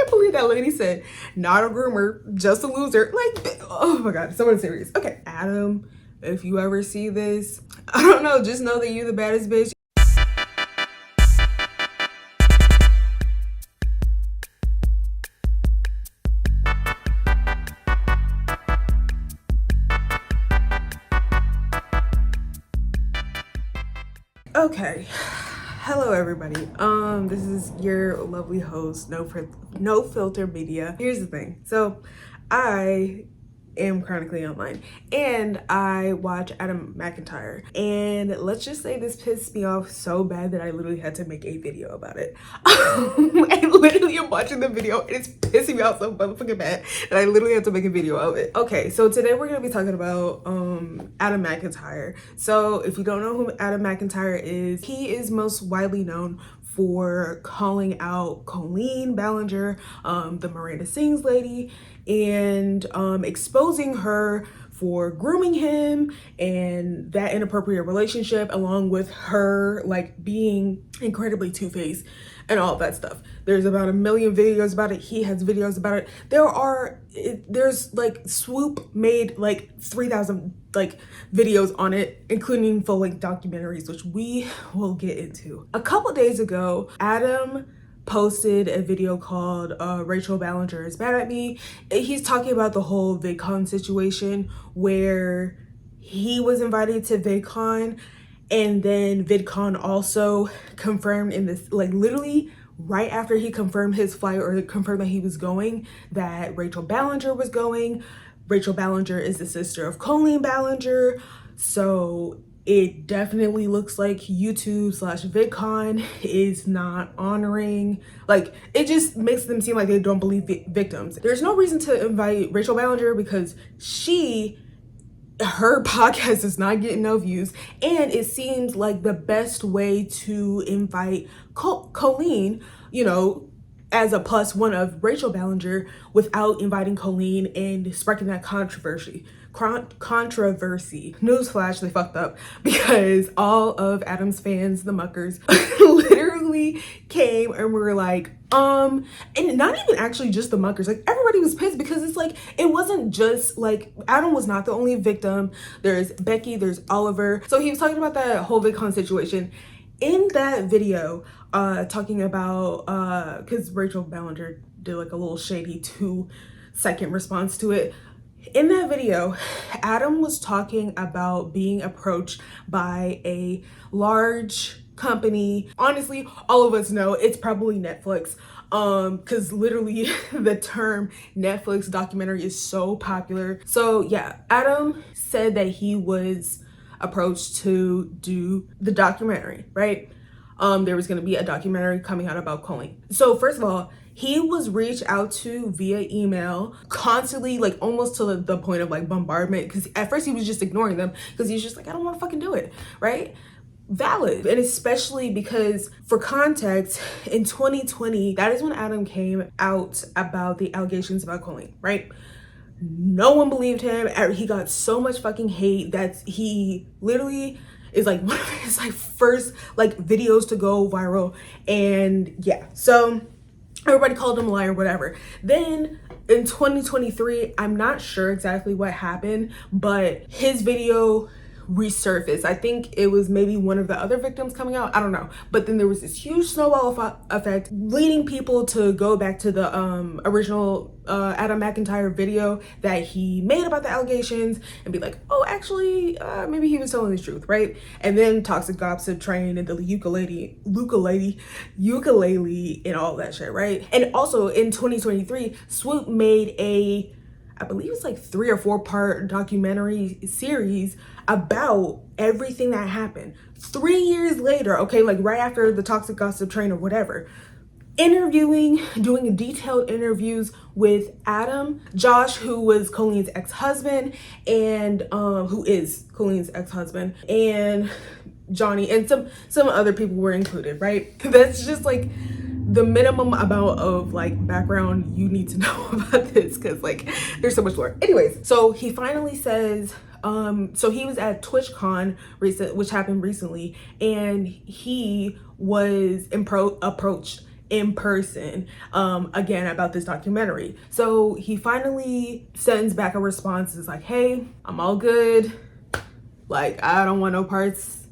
can't believe that lady said, not a groomer, just a loser. Like, oh my God, someone serious. Okay, Adam, if you ever see this, I don't know, just know that you're the baddest bitch. Okay, hello everybody. This is your lovely host, No Filter Media. Here's the thing. So I am chronically online and I watch Adam McIntyre, and let's just say this pissed me off so bad that I literally had to make a video about it. I literally am watching the video and it's pissing me off so motherfucking bad that I literally have to make a video of it. Okay, so today we're gonna be talking about Adam McIntyre. So if you don't know who Adam McIntyre is, he is most widely known for calling out Colleen Ballinger, the Miranda Sings lady, and exposing her for grooming him and that inappropriate relationship, along with her like being incredibly two-faced and all that stuff. There's about 1 million videos about it. He has videos about it. There's like Swoop made like 3,000 like videos on it, including full-length documentaries, which we will get into. A couple days ago, Adam posted a video called Rachel Ballinger is Mad at Me. He's talking about the whole VidCon situation where he was invited to VidCon, and then VidCon also confirmed in this, like literally right after he confirmed his flight or confirmed that he was going, that Rachel Ballinger was going. Rachel Ballinger is the sister of Colleen Ballinger, so it definitely looks like YouTube/VidCon is not honoring, like, it just makes them seem like they don't believe victims. There's no reason to invite Rachel Ballinger because her podcast is not getting no views, and it seems like the best way to invite Colleen, you know, as a plus one of Rachel Ballinger without inviting Colleen and sparking that controversy. Newsflash, they fucked up, because all of Adam's fans, the muckers, literally came and were like, and not even actually just the muckers, like everybody was pissed, because it's like, it wasn't just like, Adam was not the only victim. There's Becky, there's Oliver. So he was talking about that whole VidCon situation. In that video, talking about, because Rachel Ballinger did like a little shady 2-second response to it. In that video, Adam was talking about being approached by a large company. Honestly, all of us know it's probably Netflix, because literally the term Netflix documentary is so popular. So yeah, Adam said that he was approached to do the documentary, right? There was going to be a documentary coming out about Colleen. So first of all, he was reached out to via email constantly, like almost to the point of like bombardment, because at first he was just ignoring them because he's just like, I don't want to fucking do it, right? Valid. And especially because, for context, in 2020, that is when Adam came out about the allegations about Colleen, right? No one believed him. He got so much fucking hate that he literally is like one of his like first like videos to go viral. And yeah, so everybody called him a liar, whatever. Then in 2023, I'm not sure exactly what happened, but his video resurfaced. I think it was maybe one of the other victims coming out, I don't know, but then there was this huge snowball effect leading people to go back to the original Adam McIntyre video that he made about the allegations and be like, oh, actually maybe he was telling the truth, right? And then Toxic Gossip Train and the ukulele and all that shit, right? And also in 2023, Swoop made I believe it's like 3 or 4 part documentary series about everything that happened 3 years later, okay, like right after the Toxic Gossip Train or whatever, doing detailed interviews with Adam, Josh, who was Colleen's ex-husband, and who is Colleen's ex-husband, and Johnny, and some other people were included, right? That's just like the minimum amount of like background you need to know about this, because like there's so much more. Anyways, so he finally says, so he was at TwitchCon which happened recently, and he was approached in person again about this documentary. So he finally sends back a response. It's like, hey, I'm all good. Like, I don't want no parts.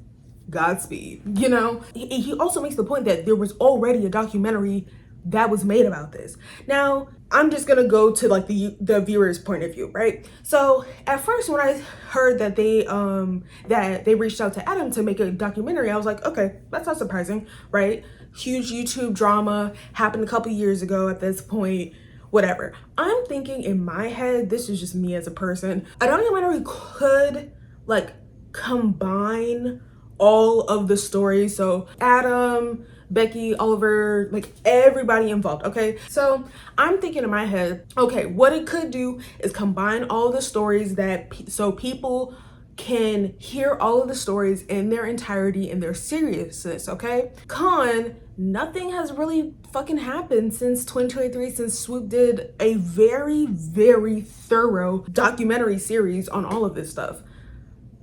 Godspeed. You know, he also makes the point that there was already a documentary that was made about this. Now, I'm just gonna go to like the viewer's point of view, right? So at first, when I heard that they reached out to Adam to make a documentary, I was like, okay, that's not surprising, right? Huge YouTube drama, happened a couple years ago at this point, whatever. I'm thinking in my head, this is just me as a person, a documentary could like combine all of the stories. So Adam, Becky, Oliver, like everybody involved, okay? So I'm thinking in my head, okay, what it could do is combine all the stories so people can hear all of the stories in their entirety and their seriousness, okay? Nothing has really fucking happened since 2023, since Swoop did a very, very thorough documentary series on all of this stuff.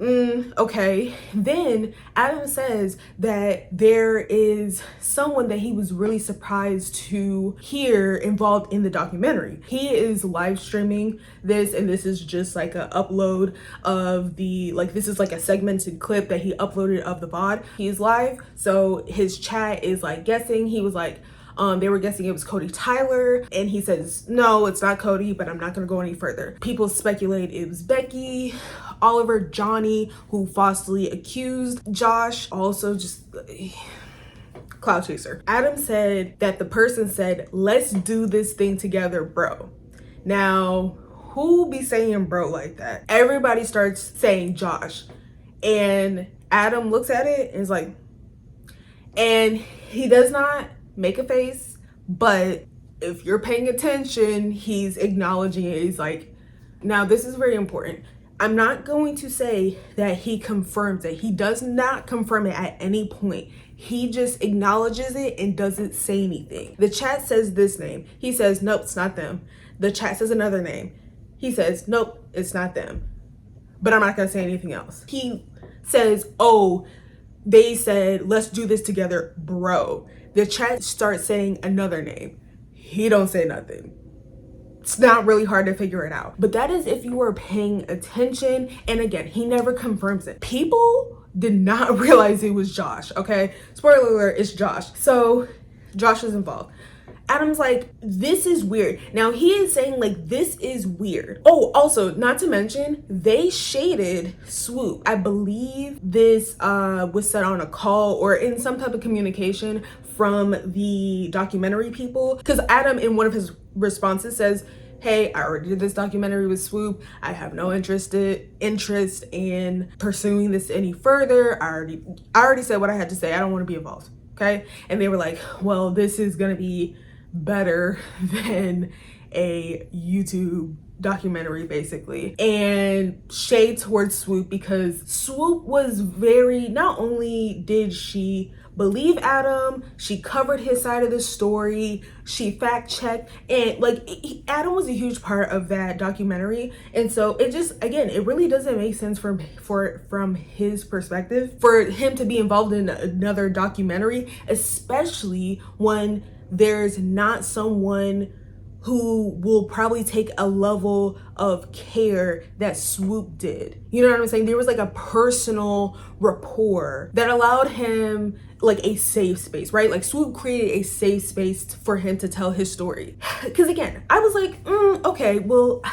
Okay. Then Adam says that there is someone that he was really surprised to hear involved in the documentary. He is live streaming this, and this is just like a upload of this is like a segmented clip that he uploaded of the VOD. He's live, so his chat is like guessing. He was like, they were guessing it was Cody Tyler, and he says, no, it's not Cody, but I'm not gonna go any further. People speculate it was Becky, Oliver, Johnny, who falsely accused Josh, also just cloud chaser. Adam said that the person said, let's do this thing together, bro. Now, who be saying bro like that? Everybody starts saying Josh, and Adam looks at it and is like, and he does not make a face, but if you're paying attention, he's acknowledging it. He's like, now this is very important. I'm not going to say that he confirms it. He does not confirm it at any point. He just acknowledges it and doesn't say anything. The chat says this name. He says, nope, it's not them. The chat says another name. He says, nope, it's not them. But I'm not gonna say anything else. He says, oh, they said, let's do this together, bro. The chat starts saying another name. He don't say nothing. It's not really hard to figure it out. But that is if you were paying attention. And again, he never confirms it. People did not realize it was Josh, okay? Spoiler alert, it's Josh. So Josh is involved. Adam's like, this is weird. Now he is saying like, this is weird. Oh, also, not to mention, they shaded Swoop. I believe this was said on a call or in some type of communication from the documentary people. Because Adam, in one of his responses, says, hey, I already did this documentary with Swoop. I have no interest in pursuing this any further. I already said what I had to say. I don't want to be involved, okay? And they were like, well, this is gonna be better than a YouTube documentary, basically. And shade towards Swoop, because Swoop was not only did she believe Adam, she covered his side of the story, she fact checked, and like Adam was a huge part of that documentary. And so it just, again, it really doesn't make sense from his perspective for him to be involved in another documentary, especially when there's not someone who will probably take a level of care that Swoop did. You know what I'm saying? There was like a personal rapport that allowed him like a safe space, right? Like Swoop created a safe space for him to tell his story. Because again, I was like, okay, well,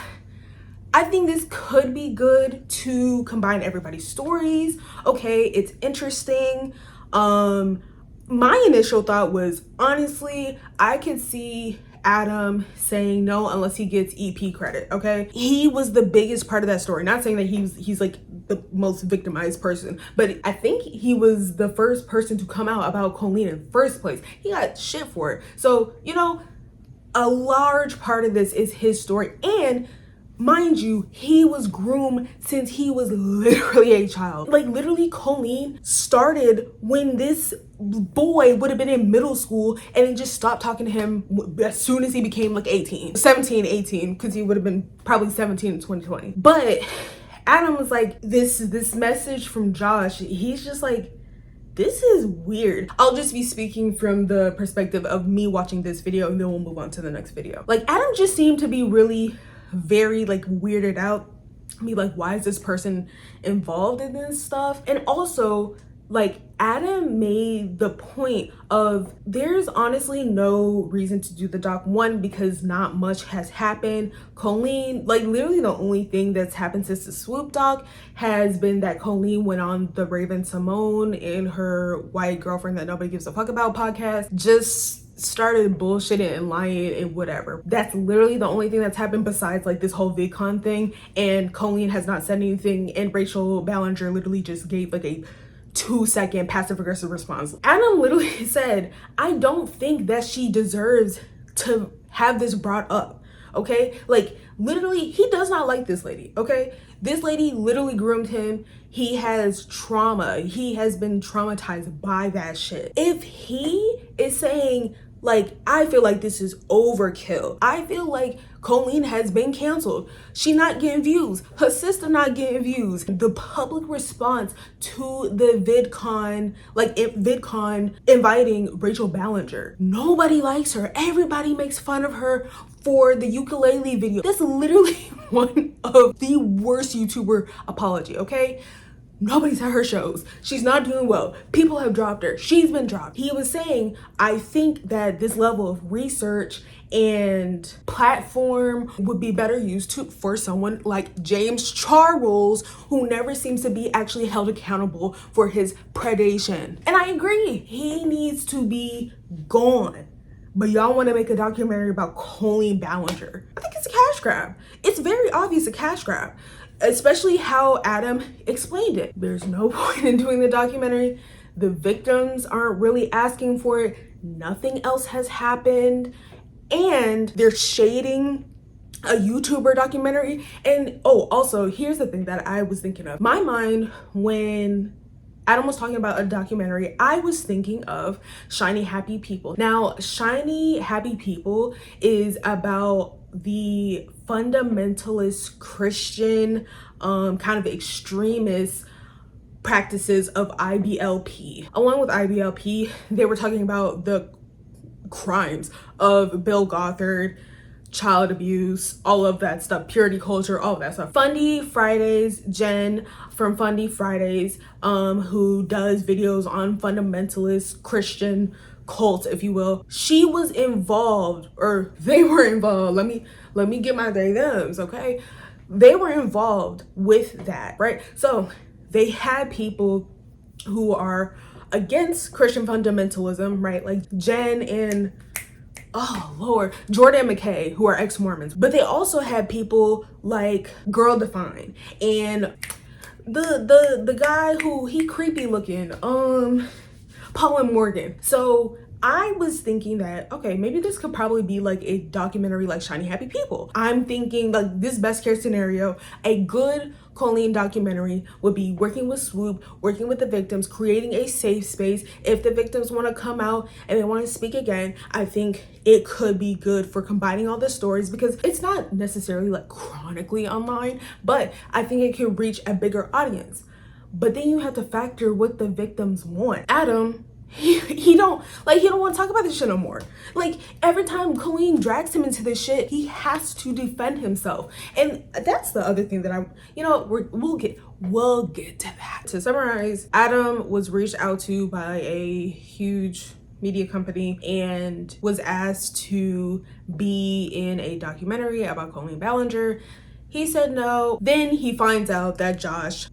I think this could be good to combine everybody's stories. Okay, it's interesting. My initial thought was, honestly, I could see Adam saying no unless he gets EP credit, okay? He was the biggest part of that story. Not saying that he's like the most victimized person, but I think he was the first person to come out about Colleen in the first place. He got shit for it. So, you know, a large part of this is his story. And mind you, he was groomed since he was literally a child. Like literally Colleen started when this boy would have been in middle school and then just stopped talking to him as soon as he became like 17, 18, because he would have been probably 17 in 2020. But Adam was like, this message from Josh, he's just like, this is weird. I'll just be speaking from the perspective of me watching this video, and then we'll move on to the next video. Like, Adam just seemed to be really very like weirded out. Me like, why is this person involved in this stuff? And also, like, Adam made the point of there's honestly no reason to do the doc. One, because not much has happened. Colleen, like, literally the only thing that's happened since the Swoop doc has been that Colleen went on the Raven Simone and her white girlfriend that nobody gives a fuck about podcast, just started bullshitting and lying and whatever. That's literally the only thing that's happened besides like this whole VidCon thing. And Colleen has not said anything, and Rachel Ballinger literally just gave like a 2-second passive aggressive response. Adam literally said, I don't think that she deserves to have this brought up. Okay, like, literally, he does not like this lady. Okay, this lady literally groomed him. He has trauma. He has been traumatized by that shit. If he is saying, like, I feel like this is overkill, I feel like Colleen has been canceled, she not getting views, her sister not getting views, the public response to the VidCon, like VidCon inviting Rachel Ballinger, nobody likes her, everybody makes fun of her for the ukulele video. That's literally one of the worst YouTuber apology, okay? Nobody's at her shows. She's not doing well. People have dropped her. She's been dropped. He was saying, I think that this level of research and platform would be better used for someone like James Charles, who never seems to be actually held accountable for his predation. And I agree, he needs to be gone. But y'all want to make a documentary about Colleen Ballinger. I think it's a cash grab. It's very obvious a cash grab, especially how Adam explained it. There's no point in doing the documentary. The victims aren't really asking for it. Nothing else has happened. And they're shading a YouTuber documentary. And oh, also, here's the thing that I was thinking of. My mind, when Adam was talking about a documentary, I was thinking of Shiny Happy People. Now, Shiny Happy People is about the fundamentalist Christian, kind of extremist practices of IBLP. Along with IBLP, they were talking about the crimes of Bill Gothard, child abuse, all of that stuff, purity culture, all of that stuff. Fundy Fridays, Jen from Fundy Fridays, who does videos on fundamentalist Christian cults, if you will, she was involved, or they were involved. Let me get my they thems, okay? They were involved with that, right? So they had people who are against Christian fundamentalism, right? Like Jen and, oh Lord, Jordan McKay, who are ex-Mormons. But they also had people like Girl Define and the guy who he creepy looking, Paul and Morgan. So I was thinking that, okay, maybe this could probably be like a documentary like Shiny Happy People. I'm thinking like this best case scenario, a good Colleen documentary would be working with Swoop, working with the victims, creating a safe space. If the victims want to come out and they want to speak again, I think it could be good for combining all the stories, because it's not necessarily like chronically online, but I think it can reach a bigger audience. But then you have to factor what the victims want. Adam, he don't want to talk about this shit no more. Like, every time Colleen drags him into this shit, he has to defend himself. And that's the other thing that we'll get to that. To summarize, Adam was reached out to by a huge media company and was asked to be in a documentary about Colleen Ballinger. He said no. Then he finds out that Josh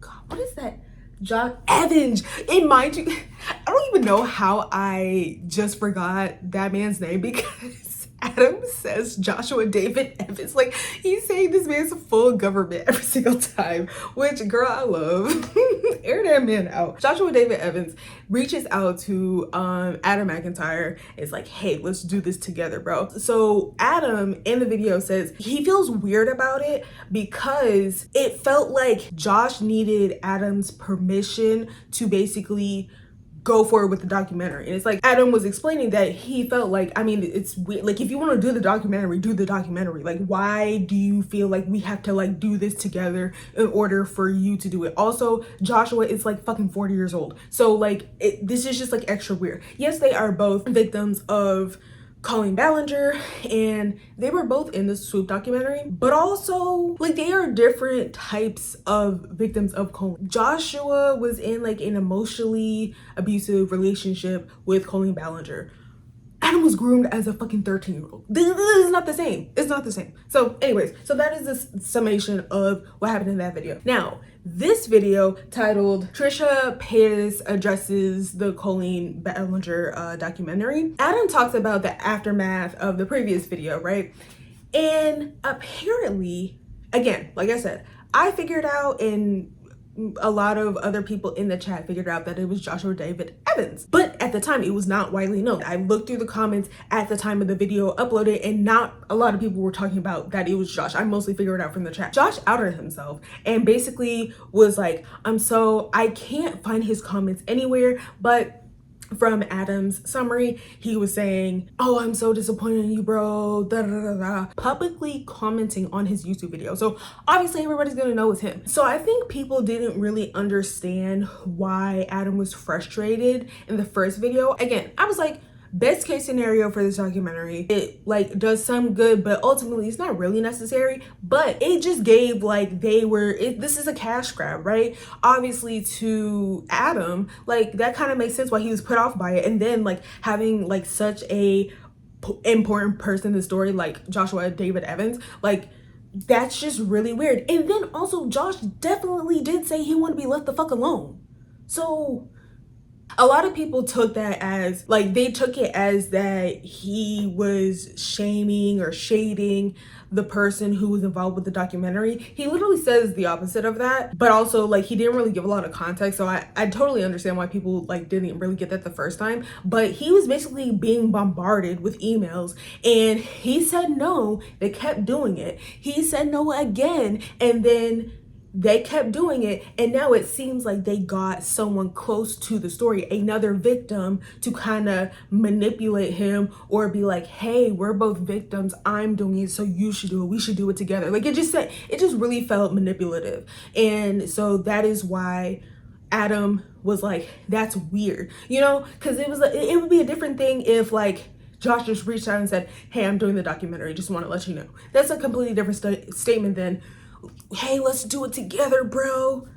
Evans, and mind you, I don't even know how I just forgot that man's name, because Adam says Joshua David Evans. Like, he's saying this man's full government every single time, which, girl, I love. Air that man out. Joshua David Evans reaches out to Adam McIntyre. It's like, hey, let's do this together, bro. So Adam in the video says he feels weird about it because it felt like Josh needed Adam's permission to basically go forward with the documentary. And it's like Adam was explaining that he felt like, I mean, it's weird. Like, if you want to do the documentary, do the documentary. Like, why do you feel like we have to like do this together in order for you to do it? Also, Joshua is like fucking 40 years old. So like this is just like extra weird. Yes, they are both victims of Colleen Ballinger, and they were both in the Swoop documentary, but also like they are different types of victims of Colleen. Joshua was in like an emotionally abusive relationship with Colleen Ballinger. Adam was groomed as a fucking 13-year-old. This is not the same. It's not the same. So anyways, so that is the summation of what happened in that video. Now, this video titled Trisha Paytas Addresses the Colleen Ballinger documentary. Adam talks about the aftermath of the previous video, right? And apparently, again, like I said, I figured out, and a lot of other people in the chat figured out that it was Joshua David Evans. But at the time, it was not widely known. I looked through the comments at the time of the video uploaded, and not a lot of people were talking about that it was Josh. I mostly figured it out from the chat. Josh outed himself and basically was like, I can't find his comments anywhere, but from Adam's summary, he was saying, oh, I'm so disappointed in you, bro, da, da, da, da, publicly commenting on his YouTube video. So obviously everybody's gonna know it's him. So I think people didn't really understand why Adam was frustrated in the first video. Again, I was like, best case scenario for this documentary, it like does some good, but ultimately it's not really necessary. But it just gave like this is a cash grab, right? Obviously to Adam, like that kind of makes sense why he was put off by it. And then like having like such a important person in the story like Joshua David Evans, like that's just really weird. And then also Josh definitely did say he wanted to be left the fuck alone. So a lot of people took that as like, they took it as that he was shaming or shading the person who was involved with the documentary. He literally says the opposite of that, but also like he didn't really give a lot of context. So I totally understand why people like didn't really get that the first time. But he was basically being bombarded with emails, and he said no. They kept doing it. He said no again, and then they kept doing it, and now it seems like they got someone close to the story, another victim, to kind of manipulate him or be like, hey, we're both victims, I'm doing it, so you should do it, we should do it together. Like it just really felt manipulative. And so that is why Adam was like, that's weird, you know, because it would be a different thing if like Josh just reached out and said, hey, I'm doing the documentary, just want to let you know. That's a completely different statement than, hey, let's do it together, bro.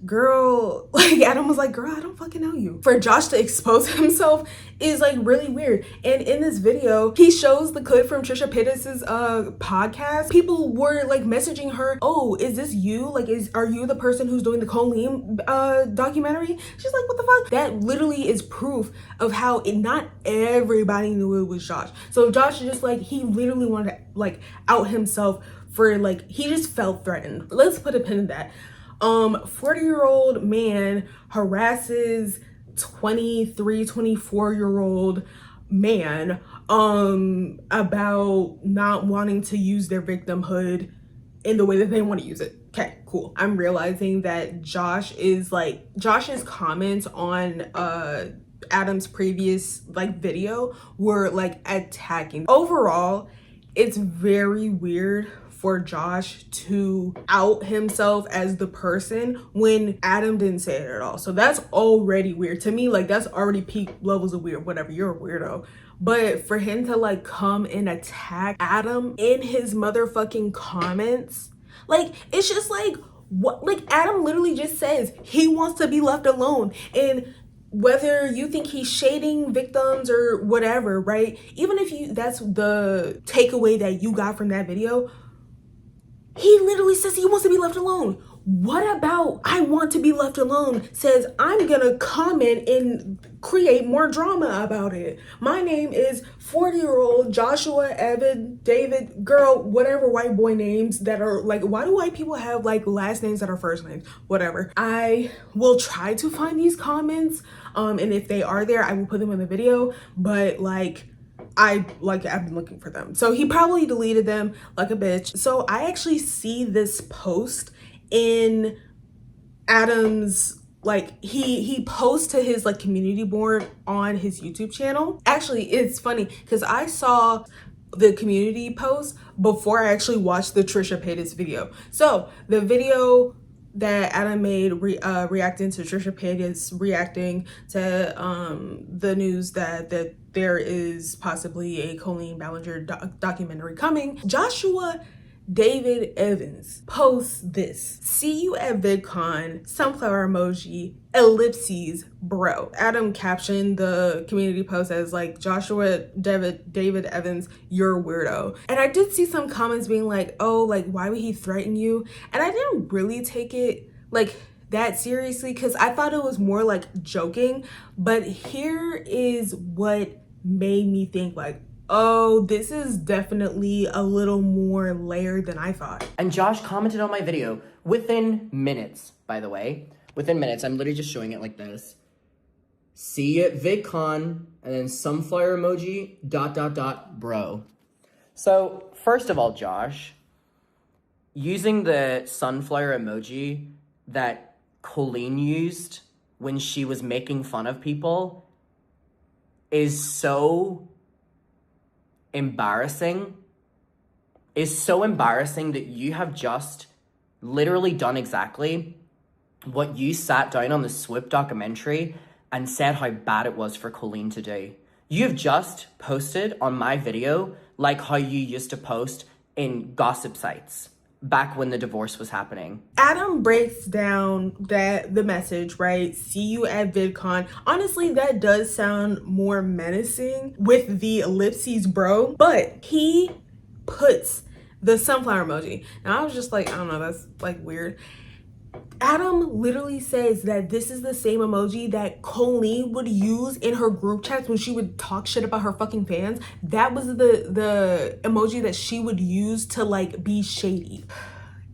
Girl, like Adam was like, girl, I don't fucking know you. For Josh to expose himself is like really weird. And in this video, he shows the clip from Trisha Paytas's podcast. People were like messaging her, oh, is this you? Like, are you the person who's doing the Colleen documentary? She's like, what the fuck? That literally is proof of how not everybody knew it was Josh. So Josh just like, he literally wanted to like out himself for like, he just felt threatened. Let's put a pin in that. 40-year-old man harasses 23, 24-year-old man about not wanting to use their victimhood in the way that they want to use it. Okay, cool. I'm realizing that Josh's comments on Adam's previous like video were like attacking. Overall, it's very weird for Josh to out himself as the person when Adam didn't say it at all. So that's already weird to me. Like that's already peak levels of weird. Whatever, you're a weirdo. But for him to like come and attack Adam in his motherfucking comments, like it's just like, what? Like Adam literally just says he wants to be left alone. And whether you think he's shading victims or whatever, right? Even if that's the takeaway that you got from that video, he literally says he wants to be left alone. What about I want to be left alone says I'm gonna comment and create more drama about it? My name is 40-year-old Joshua Evan David, girl, whatever white boy names that are like, why do white people have like last names that are first names? Whatever. I will try to find these comments, and if they are there, I will put them in the video. But I've been looking for them. So he probably deleted them like a bitch. So I actually see this post in Adam's like he posts to his like community board on his YouTube channel. Actually, it's funny because I saw the community post before I actually watched the Trisha Paytas video. So the video that Adam made reacting to Trisha Paytas reacting to the news that there is possibly a Colleen Ballinger documentary coming, Joshua David Evans posts this: "See you at VidCon, sunflower emoji, ellipses, bro." Adam captioned the community post as like, "Joshua David Evans, you're a weirdo." And I did see some comments being like, "Oh, like why would he threaten you?" And I didn't really take it like that seriously because I thought it was more like joking. But here is what made me think like, oh, this is definitely a little more layered than I thought. And Josh commented on my video within minutes, by the way. Within minutes, I'm literally just showing it like this. "See you at VidCon," and then sunflower emoji, ... bro. So, first of all, Josh, using the sunflower emoji that Colleen used when she was making fun of people is so embarrassing. Is so embarrassing that you have just literally done exactly what you sat down on the Swoop documentary and said how bad it was for Colleen to do. You've just posted on my video like how you used to post in gossip sites back when the divorce was happening. Adam breaks down the message, right? "See you at VidCon." Honestly, that does sound more menacing with the ellipses, bro. But he puts the sunflower emoji. Now I was just like, I don't know, that's like weird. Adam literally says that this is the same emoji that Colleen would use in her group chats when she would talk shit about her fucking fans. That was the emoji that she would use to like be shady.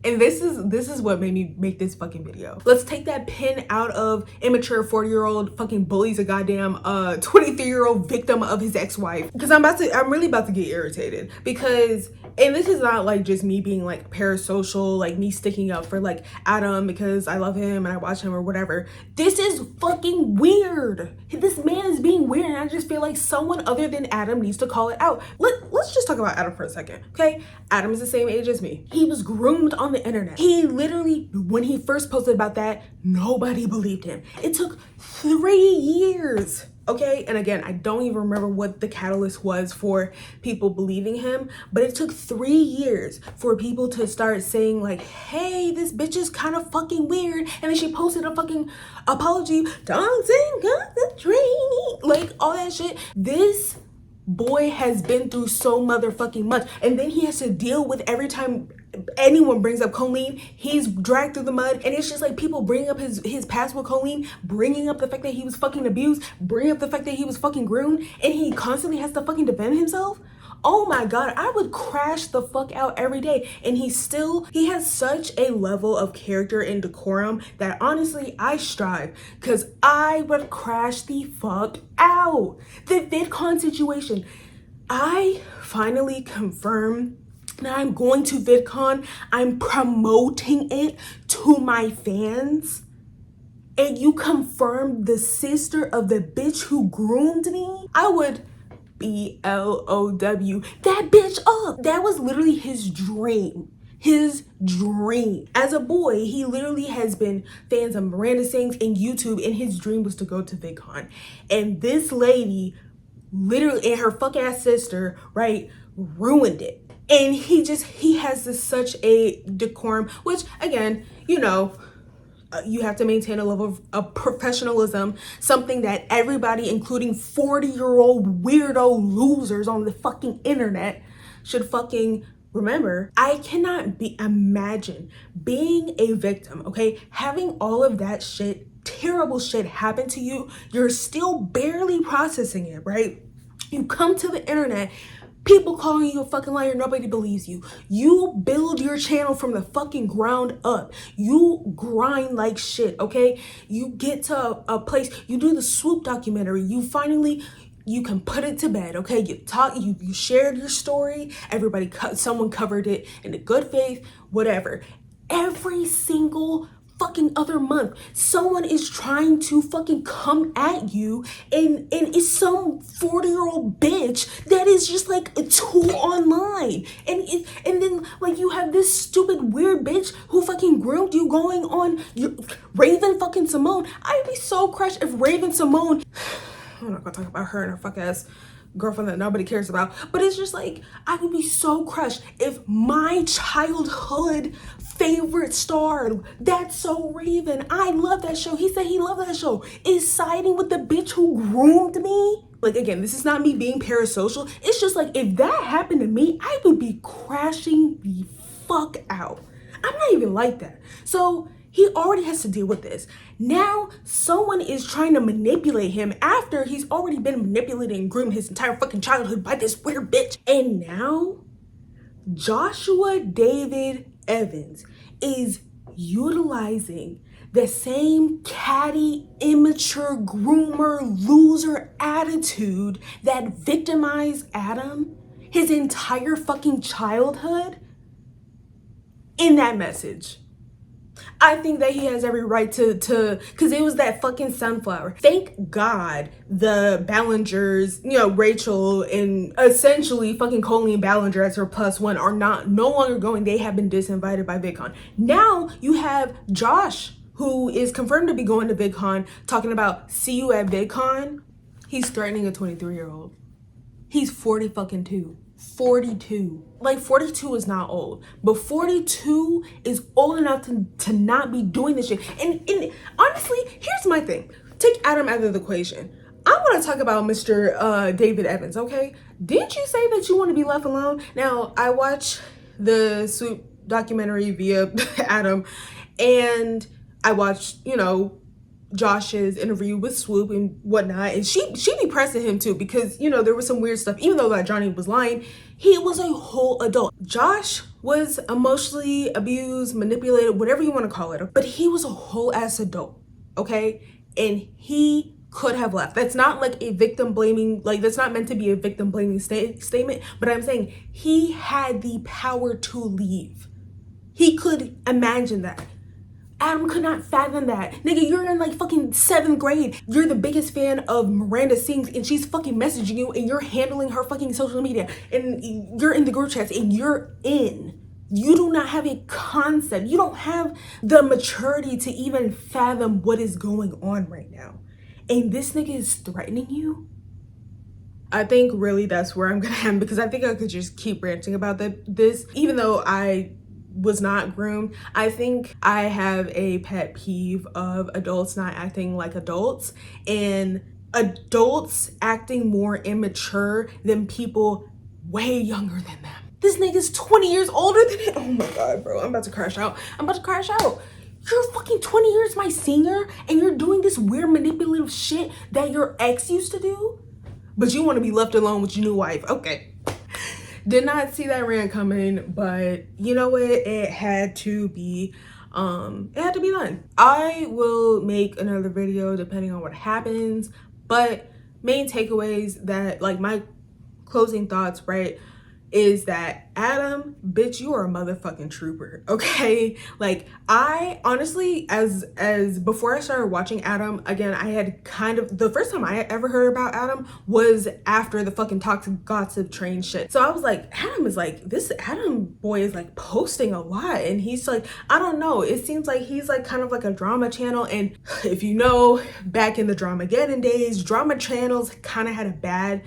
And this is what made me make this fucking video. Let's take that pin out of immature 40-year-old fucking bullies a goddamn 23-year-old victim of his ex-wife. Because I'm really about to get irritated. Because, and this is not like just me being like parasocial, like me sticking up for like Adam because I love him and I watch him or whatever. This is fucking weird. This man is being weird and I just feel like someone other than Adam needs to call it out. Let's just talk about Adam for a second, okay? Adam is the same age as me. He was groomed on the internet. He literally, when he first posted about that, nobody believed him. It took 3 years, okay? And again, I don't even remember what the catalyst was for people believing him, but it took 3 years for people to start saying like, hey, this bitch is kind of fucking weird. And then she posted a fucking apology, dancing got the train, like all that shit. This boy has been through so motherfucking much. And then he has to deal with every time anyone brings up Colleen, he's dragged through the mud. And it's just like people bringing up his past with Colleen, bringing up the fact that he was fucking abused, bringing up the fact that he was fucking groomed, and he constantly has to fucking defend himself. Oh my God, I would crash the fuck out every day. And he has such a level of character and decorum that honestly, I strive because I would crash the fuck out. The VidCon situation, I finally confirmed that I'm going to VidCon. I'm promoting it to my fans. And you confirmed the sister of the bitch who groomed me? I would BLOW that bitch up. That was literally his dream. His dream. As a boy, he literally has been fans of Miranda Sings and YouTube, and his dream was to go to VidCon. And this lady, literally, and her fuck ass sister, right, ruined it. And he has this such a decorum, which again, you know, you have to maintain a level of professionalism, something that everybody, including 40-year-old weirdo losers on the fucking internet, should fucking remember. I cannot imagine being a victim, okay? Having all of that shit, terrible shit happen to you, you're still barely processing it, right? You come to the internet, people calling you a fucking liar, nobody believes you. You build your channel from the fucking ground up. You grind like shit, okay? You get to a place, you do the Swoop documentary, you can put it to bed, okay? You shared your story, someone covered it in a good faith, whatever. Every single fucking other month, someone is trying to fucking come at you, and it's some 40-year-old bitch that is just like a tool online, and then like you have this stupid weird bitch who fucking groomed you going on your Raven fucking Simone. I'd be so crushed if Raven Simone, I'm not gonna talk about her and her fuck ass girlfriend that nobody cares about, but it's just like, I would be so crushed if my childhood favorite star, That's So Raven, I love that show, he said he loved that show, is siding with the bitch who groomed me. Like, again, this is not me being parasocial, it's just like, if that happened to me, I would be crashing the fuck out. I'm not even like that. So he already has to deal with this. Now someone is trying to manipulate him after he's already been manipulated and groomed his entire fucking childhood by this weird bitch. And now Joshua David Evans is utilizing the same catty, immature, groomer, loser attitude that victimized Adam his entire fucking childhood in that message. I think that he has every right to because it was that fucking sunflower. Thank God the Ballingers, Rachel and essentially fucking Colleen Ballinger as her +1 are no longer going. They have been disinvited by VidCon. Now you have Josh, who is confirmed to be going to VidCon, talking about see you at VidCon. He's threatening a 23-year-old. He's 40 fucking 2. 42. Like, 42 is not old, but 42 is old enough to not be doing this shit. And honestly, here's my thing. Take Adam out of the equation. I want to talk about Mr. David Evans, okay? Didn't you say that you want to be left alone? Now, I watched the Swoop documentary via Adam, and I watched, Josh's interview with Swoop and whatnot, and she be pressing him too, because there was some weird stuff. Even though that Johnny was lying, he was a whole adult. Josh was emotionally abused, manipulated, whatever you want to call it, but he was a whole ass adult, okay? And he could have left. That's not like a victim blaming, like that's not meant to be a victim blaming statement, but I'm saying he had the power to leave. He could imagine that. Adam could not fathom that. Nigga, you're in like fucking 7th grade. You're the biggest fan of Miranda Sings, and she's fucking messaging you, and you're handling her fucking social media, and you're in the group chats, and you're in. You do not have a concept. You don't have the maturity to even fathom what is going on right now. And this nigga is threatening you? I think really that's where I'm gonna end, because I think I could just keep ranting about this, even though I was not groomed. I think I have a pet peeve of adults not acting like adults, and adults acting more immature than people way younger than them. This nigga's 20 years older than him. Oh my God, bro, I'm about to crash out. You're fucking 20 years my senior, and you're doing this weird manipulative shit that your ex used to do, but you want to be left alone with your new wife. Okay. Did not see that rant coming, but you know what? It had to be done. I will make another video depending on what happens, but main takeaways that, like, my closing thoughts, right, is that Adam, bitch, you are a motherfucking trooper, okay? Like, I honestly, as before I started watching Adam, again, I had kind of, the first time I ever heard about Adam was after the fucking toxic gossip train shit. So I was like, this Adam boy is like posting a lot, and he's like, I don't know, it seems like he's like kind of like a drama channel. And if you know, back in the Dramageddon days, drama channels kind of had a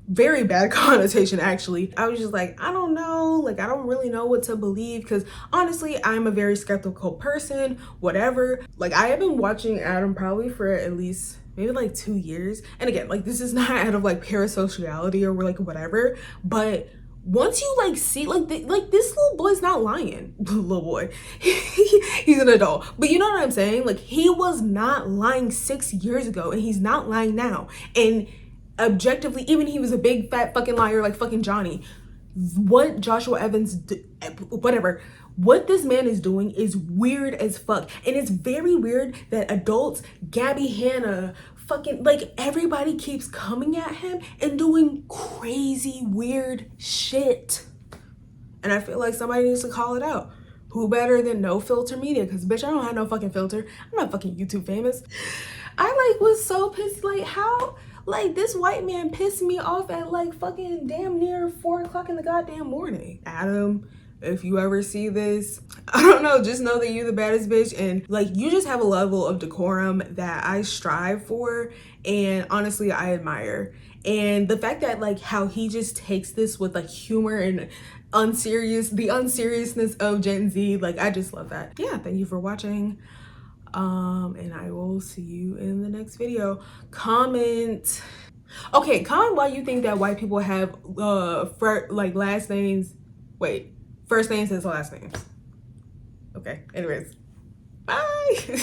very bad connotation. Actually, I was just like, I don't know, like, I don't really know what to believe, because honestly, I'm a very skeptical person, whatever. Like, I have been watching Adam probably for at least maybe like 2 years, and again, like, this is not out of like parasociality or like whatever, but once you like see, like, this little boy's not lying. Little boy, he's an adult, but you know what I'm saying? Like, he was not lying 6 years ago, and he's not lying now. And objectively, even he was a big fat fucking liar like fucking Johnny. What Joshua Evans, what this man is doing is weird as fuck. And it's very weird that adults, Gabby Hanna, fucking, like, everybody keeps coming at him and doing crazy weird shit. And I feel like somebody needs to call it out. who better than No Filter Media? Because bitch, I don't have no fucking filter. I'm not fucking YouTube famous. I like was so pissed, like how like this white man pissed me off at like fucking damn near 4 o'clock in the goddamn morning. Adam, if you ever see this, I don't know, just know that you're the baddest bitch, and like you just have a level of decorum that I strive for, and honestly I admire. And the fact that like how he just takes this with like humor and the unseriousness of Gen Z, like I just love that. Yeah, thank you for watching. And I will see you in the next video. Comment why you think that white people have last names, first names as last names. Okay, anyways, bye.